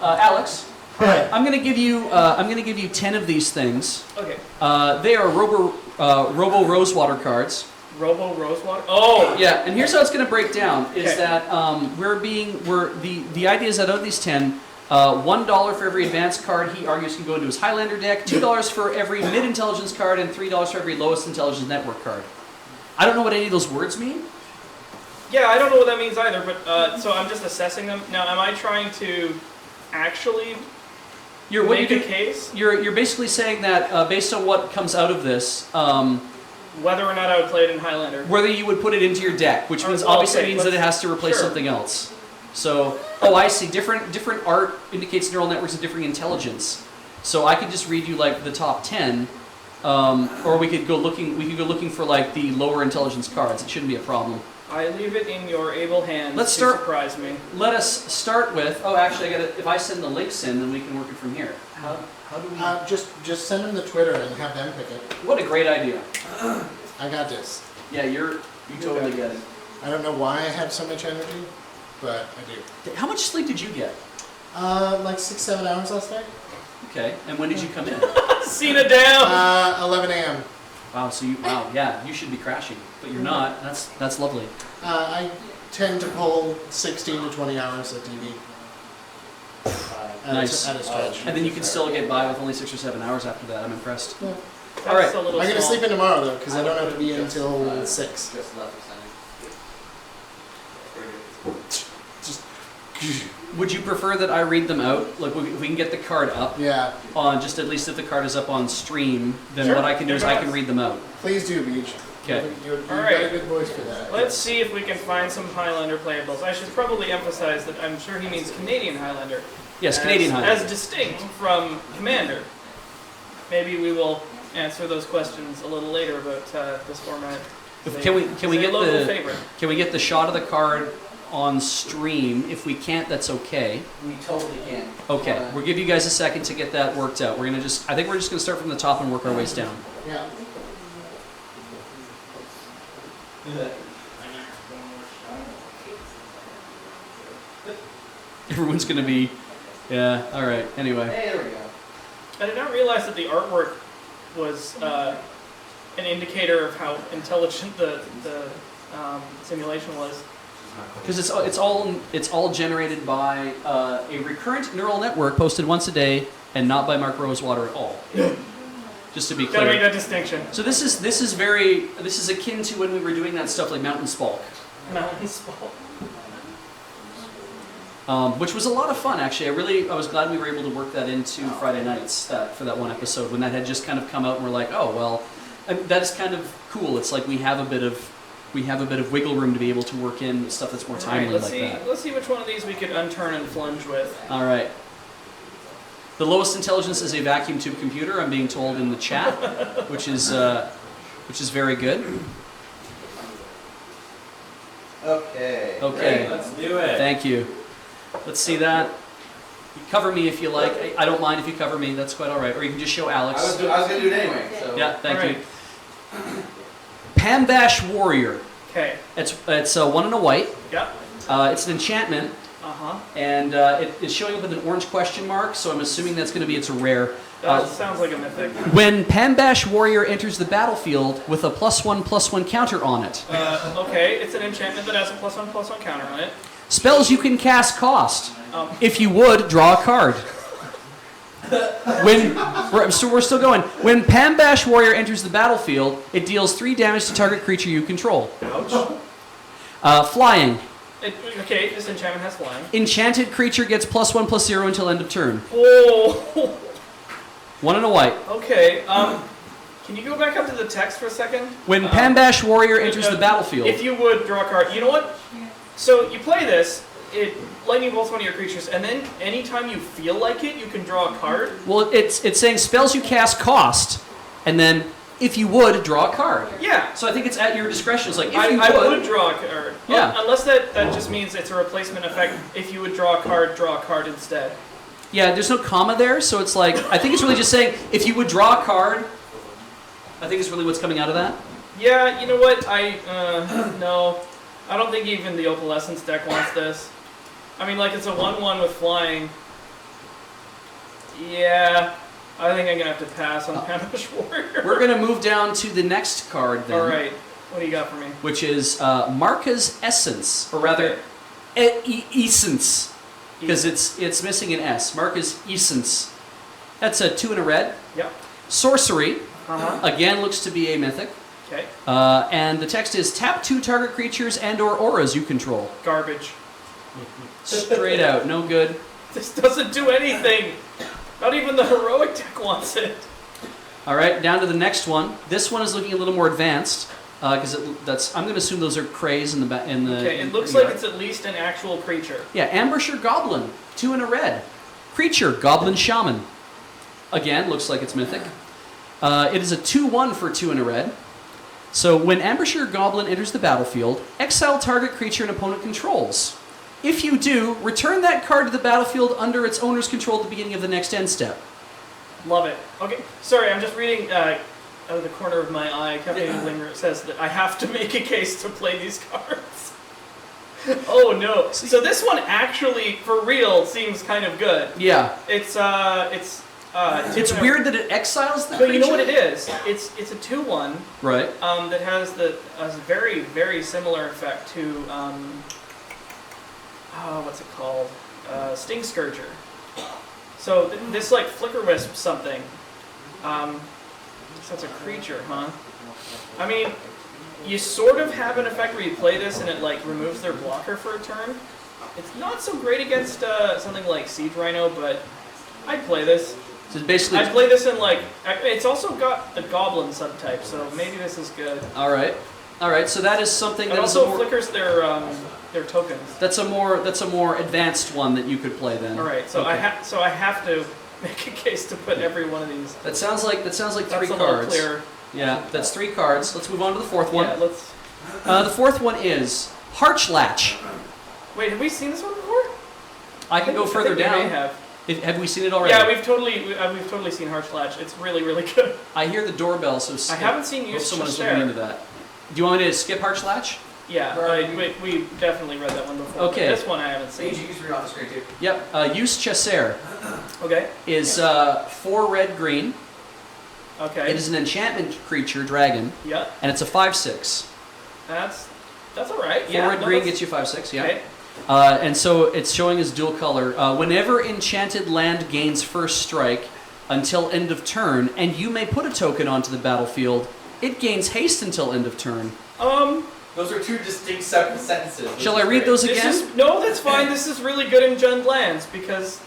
Alex. Right. I'm gonna give you 10 of these things. Okay. They are Robo-Rosewater cards. Robo-Rosewater? Oh! Yeah, and here's how it's gonna break down, is Okay. that the idea is that out of these 10, $1 for every advanced card he argues can go into his Highlander deck, $2 for every mid-intelligence card, and $3 for every lowest intelligence network card. I don't know what any of those words mean. Yeah, I don't know what that means either, but so I'm just assessing them. Now, am I trying to actually make a case? You're basically saying that based on what comes out of this, whether or not I would play it in Highlander. whether you would put it into your deck, which means obviously means that it has to replace something else. So, I see. Different art indicates neural networks of differing intelligence. So I could just read you like the top 10, or we could go looking for like the lower intelligence cards. It shouldn't be a problem. I leave it in your able hands Let's to start- surprise me. Let us start with. Oh, actually, if I send the links in, then we can work it from here. How do we? Just send them the Twitter and have them pick it. What a great idea. I got this. Yeah, you totally get it. I don't know why I have so much energy, but I do. How much sleep did you get? Like 6-7 hours last night. Okay, and when did you come in? Cena down! 11 a.m. Wow, yeah, you should be crashing, but you're not. That's lovely. I tend to pull 16 to 20 hours at DB. Nice. At a stretch. And then you can still get by with only 6 or 7 hours after that. I'm impressed. Yeah. All right. A little I'm going to small. sleep in tomorrow, though, because I don't have to be in until 6. Just... Would you prefer that I read them out? Like, if we can get the card up Yeah. on, just at least if the card is up on stream, then Sure. what I can do is I can read them out. Please do, Beach. Okay. You've All got right. a good voice for that. Let's see if we can find some Highlander playables. I should probably emphasize that I'm sure he means Canadian Highlander. Yes, Canadian Highlander. As distinct from Commander. Maybe we will answer those questions a little later about this format. Can we get local favorite. Can we get the shot of the card on stream? If we can't, that's okay. We totally can. Okay, we'll give you guys a second to get that worked out. I think we're just gonna start from the top and work our ways down. Yeah. Everyone's gonna be, yeah. All right. Anyway. Hey, there we go. I did not realize that the artwork was an indicator of how intelligent the simulation was. Because it's all generated by a recurrent neural network posted once a day, and not by Mark Rosewater at all. Just to be Gotta make clear. that distinction. So this is akin to when we were doing that stuff like Mountain Spalk, Mountain's fault. which was a lot of fun actually. I was glad we were able to work that into Friday nights for that one episode when that had just kind of come out and we're like, oh well, that is kind of cool. It's like we have a bit of wiggle room to be able to work in stuff that's more timely like that. Let's see which one of these we could unturn and flunge with. All right. The lowest intelligence is a vacuum tube computer, I'm being told in the chat, which is very good. Okay. Okay. Let's do it. Thank you. Let's see that. You cover me if you like. I don't mind if you cover me. That's quite all right. Or you can just show Alex. I was going to do it anyway. So. Yeah, thank All you. right. Pambash Warrior. Okay. It's 1 and a white. Yeah. It's an enchantment. Uh-huh. And it's showing up with an orange question mark, so I'm assuming that's going to be it's a rare. That sounds like a mythic. When Pambash Warrior enters the battlefield with a +1/+1 counter on it. Okay, it's an enchantment that has a +1/+1 counter on it. Spells you can cast cost. If you would, draw a card. So we're still going. When Pambash Warrior enters the battlefield, it deals 3 damage to target creature you control. Ouch. Flying. Okay, this enchantment has flying. Enchanted creature gets +1/+0 until end of turn. Oh. 1 and a white. Okay. Can you go back up to the text for a second? When Pambash Warrior enters the battlefield. If you would draw a card. You know what? So you play this. It lightning bolts one of your creatures, and then anytime you feel like it, you can draw a card. Well, it's saying spells you cast cost, and then if you would, draw a card. Yeah. So I think it's at your discretion. It's like, if I would draw a card. Yeah. Unless that just means it's a replacement effect. If you would draw a card instead. Yeah, there's no comma there, so it's like, I think it's really just saying, if you would draw a card, I think it's really what's coming out of that. Yeah, you know what? No. I don't think even the Opalescence deck wants this. I mean, like, it's a 1/1 with flying. Yeah, I think I'm gonna have to pass on Ambush Warrior. We're gonna move down to the next card then. All right, what do you got for me? Which is Marka's Essence, or rather, Essence, because it's missing an S. Marka's Essence. That's a 2 and a red. Yep. Sorcery, again looks to be a mythic. Okay. And the text is tap 2 target creatures and/or auras you control. Garbage. Straight out, no good. This doesn't do anything. Not even the heroic deck wants it. All right, down to the next one. This one is looking a little more advanced because I'm going to assume those are Krays in the Okay, it looks like it's at least an actual creature. Yeah, Ambusher Goblin, 2 and a red. Creature, Goblin Shaman. Again, looks like it's mythic. It is a 2/1 for 2 and a red. So when Ambusher Goblin enters the battlefield, exile target creature an opponent controls. If you do, return that card to the battlefield under its owner's control at the beginning of the next end step. Love it. Okay, sorry, I'm just reading out of the corner of my eye. Captain Linger says that I have to make a case to play these cards. Oh no! So this one actually, for real, seems kind of good. Yeah. It's weird that it exiles the But creature. you know what it is? It's a 2/1. Right. That has a very, very similar effect to what's it called? Sting Scourger. So this like flicker wisp something. So it's a creature, huh? I mean, you sort of have an effect where you play this and it like removes their blocker for a turn. It's not so great against something like Siege Rhino, but I'd play this. So basically, I'd play this in like. It's also got the Goblin subtype, so maybe this is good. All right. So that is something that It is also flickers their tokens. That's a more advanced one that you could play then. All right, so okay. I have to make a case to put every one of these. That sounds like 3 That's a little cards. clearer. Yeah, that's 3 cards. Let's move on to the fourth one. Yeah, let's. The fourth one is Harchlatch. Wait, have we seen this one before? I can go further I think down. We may have. Have we seen it already? Yeah, we've totally seen Harchlatch. It's really, really good. I hear the doorbell, so skip. I haven't seen Hope Use someone is Chaser. looking into that. Do you want me to skip Harchlatch? Yeah, we definitely read that one before. Okay. But this one I haven't seen. You can read off the screen too. Yep. Use Chaser Okay. is 4 red green. Okay. It is an enchantment creature, dragon, Yeah. and it's a 5/6. That's all right. 4 Yeah. red green gets you 5/6. Yeah. Okay. And so it's showing as dual color. Whenever enchanted land gains first strike until end of turn, and you may put a token onto the battlefield, it gains haste until end of turn. Those are 2 distinct separate sentences. Shall I read those again? No, that's fine. This is really good in Jund lands because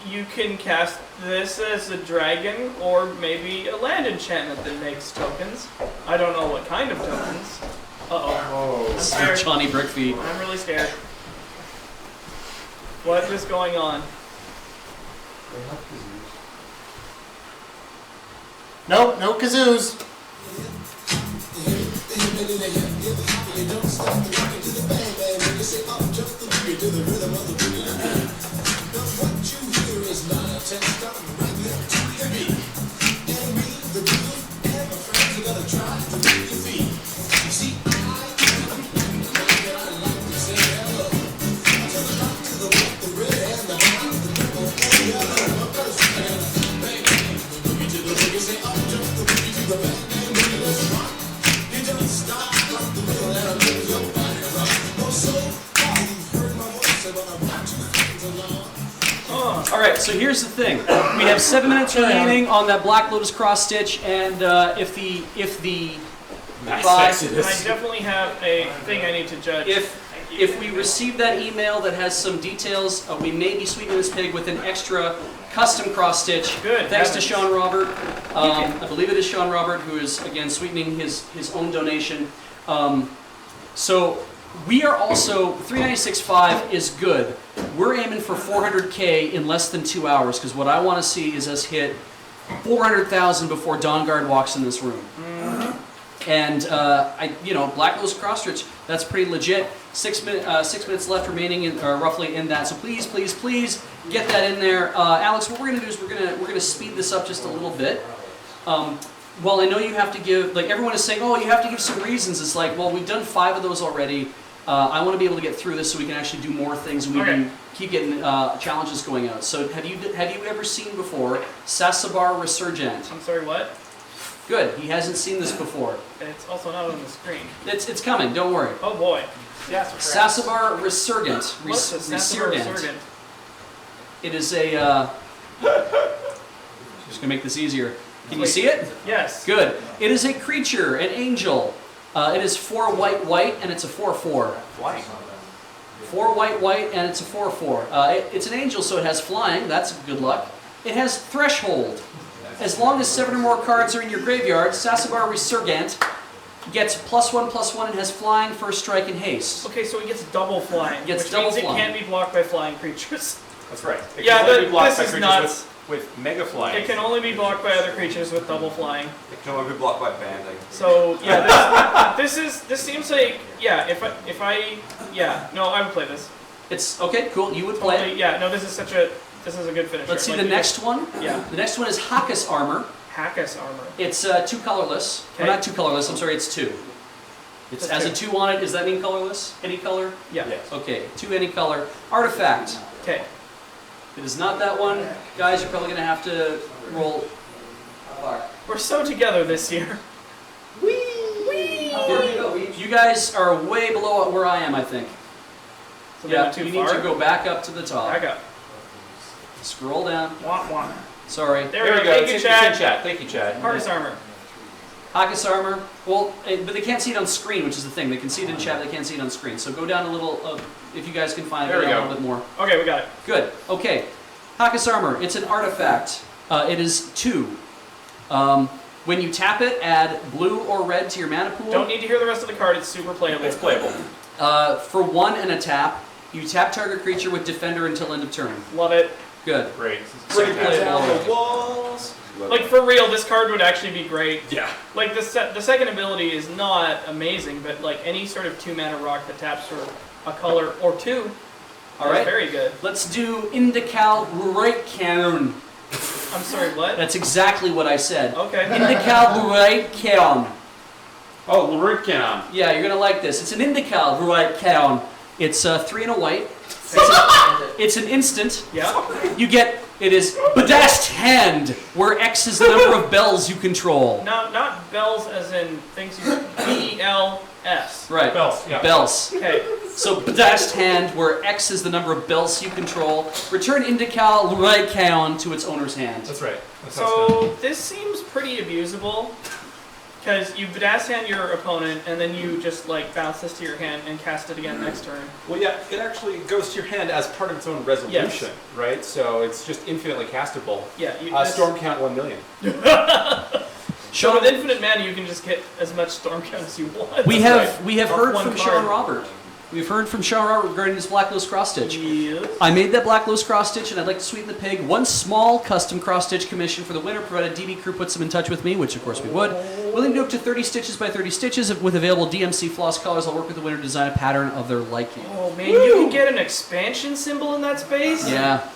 you can cast this as a dragon or maybe a land enchantment that makes tokens. I don't know what kind of tokens. Uh-oh. I'm scared. Johnny Brickfeet. I'm really scared. What is going on? Nope, no kazoos. Alright, so here's the thing. We have 7 minutes remaining on that Black Lotus cross stitch, and if the I definitely have a thing I need to judge. if we receive that email that has some details, we may be sweetening this pig with an extra custom cross stitch. Good. Thanks to heavens. Sean Robert. I believe it is Sean Robert who is again sweetening his own donation. So we are also 396.5 is good. We're aiming for 400K in less than 2 hours because what I want to see is us hit 400,000 before Dawnguard walks in this room. And Black Lotus cross stitch, that's pretty legit. 6 minutes left remaining, roughly in that. So please, please, please get that in there. Alex, what we're gonna do is we're gonna speed this up just a little bit. Well, I know you have to give, like everyone is saying, oh, you have to give some reasons. It's like, well, we've done 5 of those already. I want to be able to get through this so we can actually do more things and we can keep getting challenges going out. So have you ever seen before Sasabar Resurgent? I'm sorry, what? Good. He hasn't seen this before. It's also not on the screen. It's coming. Don't worry. Oh boy. Sasabar Resurgent. What's the Sasabar Resurgent? It is a. Just gonna make this easier. Can you see it? Yes. Good. It is a creature, an angel. It is 4 white, and it's a 4/4. Flying. 4 white, and it's a 4/4. It's an angel, so it has flying. That's good luck. It has threshold. As long as 7 or more cards are in your graveyard, Sasabar Resurgent gets +1/+1 and has flying, first strike, and haste. Okay, so it gets double flying, Gets which double means flying. it can't be blocked by flying creatures. That's right. It Yeah, can only but be blocked by this is creatures nuts. with mega flying. It can only be blocked by other creatures with double flying. It can only be blocked by banding. So yeah, this seems like if I no, I would play this. It's okay, cool. You would play Totally, it. yeah, no, this is a good finisher. Let's see Like, the you next one. Yeah. The next one is Hakkus Armor. Hackus armor. It's 2 colorless. Or Okay. not 2 colorless. I'm sorry. It's 2. It Just has 2. a 2 on it. Does that mean colorless? Any color? Yeah. Yes. Okay. 2 any color. Artifact. Okay. It is not that one. Guys, you're probably going to have to roll. We're so together this year. You guys are way below where I am, I think. So they Yeah, went too you far. need to go back up to the top. Back up. Scroll down. Wah, wah. Sorry. There There we we go. go. Thank you, It's in Chad. chat. Thank you, Chad. Hardest armor. Hakkus Armor. Well, but they can't see it on screen, which is the thing. They can see it in chat, they can't see it on screen. So go down a little, if you guys can find it, There we down a go. little bit more. Okay, we got it. Good. Okay. Hakkus Armor. It's an artifact. It is 2. When you tap it, add blue or red to your mana pool. Don't need to hear the rest of the card. It's super playable. It's playable. For 1 and a tap, you tap target creature with Defender until end of turn. Love it. Good. Great. Pretty playable. Down the walls. Like for real, this card would actually be great. Yeah. Like the second ability is not amazing, but like any sort of 2-mana rock that taps for a color or 2, All is right. very good. Let's do Indical Rureikern. I'm sorry, what? That's exactly what I said. Okay. Indical Rureikern. Oh, Lurican. Yeah, you're gonna like this. It's an Indical Rureikern. It's 3 and a white. It's an instant. Yeah. You get, it is Bedast Hand, where X is the number of bells you control. No, not bells as in things you B-E-L-S. Right. Bells, yeah. Bells. Okay. So Bedast Hand, where X is the number of bells you control. Return Indical Rureikern to its owner's hand. That's right. That sounds good. So this seems pretty abusable. Because you Bedast Hand your opponent, and then you just like bounce this to your hand and cast it again next turn. Well, yeah, it actually goes to your hand as part of its own resolution, right? So it's just infinitely castable. Yeah. You, Storm count 1 million. So with infinite mana, you can just get as much storm count as you want. We have heard One from card. Sean Robert. We've heard from Sean Robert regarding this Black Lotus cross stitch. Yes. I made that Black Lotus cross stitch, and I'd like to sweeten the pig. 1 small custom cross stitch commission for the winner, provided DB crew puts them in touch with me, which of course we would. Willing to do up to 30 stitches by 30 stitches with available DMC floss colors. I'll work with the winner to design a pattern of their liking. Oh man, you can get an expansion symbol in that space? Yeah.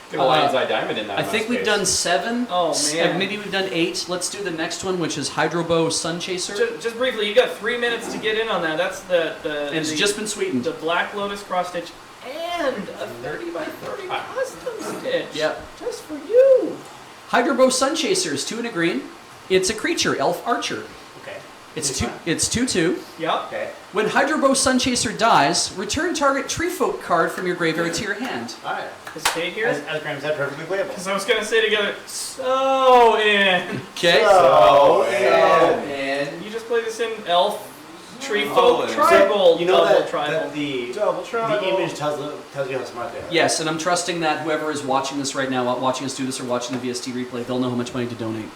Get a lion's eye diamond in that. I think we've done 7. Oh, man. Maybe we've done 8. Let's do the next one, which is Hydrobo Sun Chaser. Just briefly, you got 3 minutes to get in on that. That's the And it's just been sweetened. the Black Lotus cross stitch and a 30 by 30 custom stitch. Yep. Just for you. Hydrobo Sun Chaser is 2 and a green. It's a creature, elf archer. Okay. It's 2/2. Yep. Okay. When Hydrobo Sun Chaser dies, return target tree folk card from your graveyard to your hand. Alright. Is Kate here? As Graham said, perfectly playable. Because I was going to say together, so in. Okay. And You just play this in elf, tree Oh, folk, and- tribal, You know double that, tribal. that the Double tribal. image tells you how smart they are. Yes, and I'm trusting that whoever is watching this right now, watching us do this or watching the VST replay, they'll know how much money to donate.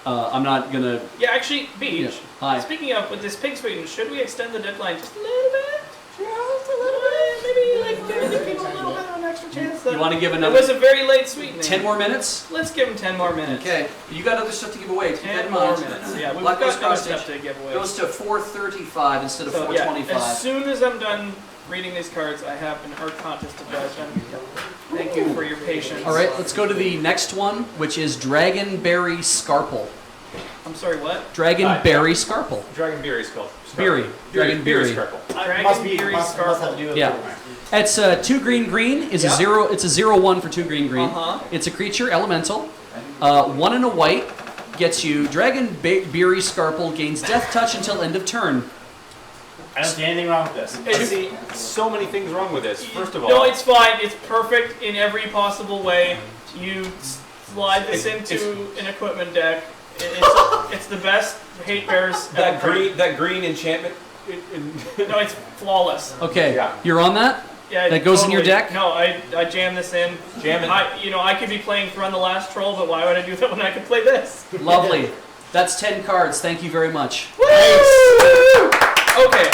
I'm not gonna. Yeah, actually, Beach. Yeah. Hi. Speaking of, with this pig sweeten, should we extend the deadline just a little bit? Just a little bit? Maybe like give people a little bit of an extra chance. You want to give It another was a very late sweetening. 10 more minutes? Let's give them 10 more minutes. Okay. You got other stuff to give away. Keep that 10 in more mind. minutes. Yeah, we've Black got Lotus other cross stuff stitch to give away. goes to 435 instead of So yeah, 425. as soon as I'm done reading these cards, I have an art contest to judge them. Thank you for your patience. All right, let's go to the next one, which is Dragonberry Scarple. I'm sorry, what? Dragonberry Scarple. Dragon Beery skull. Beery. Dragon Beery. Scarple. Dragon Beery must have to Scarfle. do with Yeah. it. It's 2 green is a Yeah. 0. It's a 0/1 for 2 green. Uh-huh. It's a creature elemental. 1 and a white gets you Dragon Beery Scarple gains Death Touch until end of turn. I don't see anything wrong with this. I see so many things wrong with this. First of all, No, it's fine. It's perfect in every possible way. You slide this into an equipment deck. It's the best hate bears ever. that green enchantment. No, it's flawless. Okay, Yeah. you're on that? Yeah, That goes in your deck? No, I jam this in. Jam it. I could be playing Thrun the Last Troll, but why would I do that when I could play this? Lovely. That's 10 cards. Thank you very much. Woo! Okay.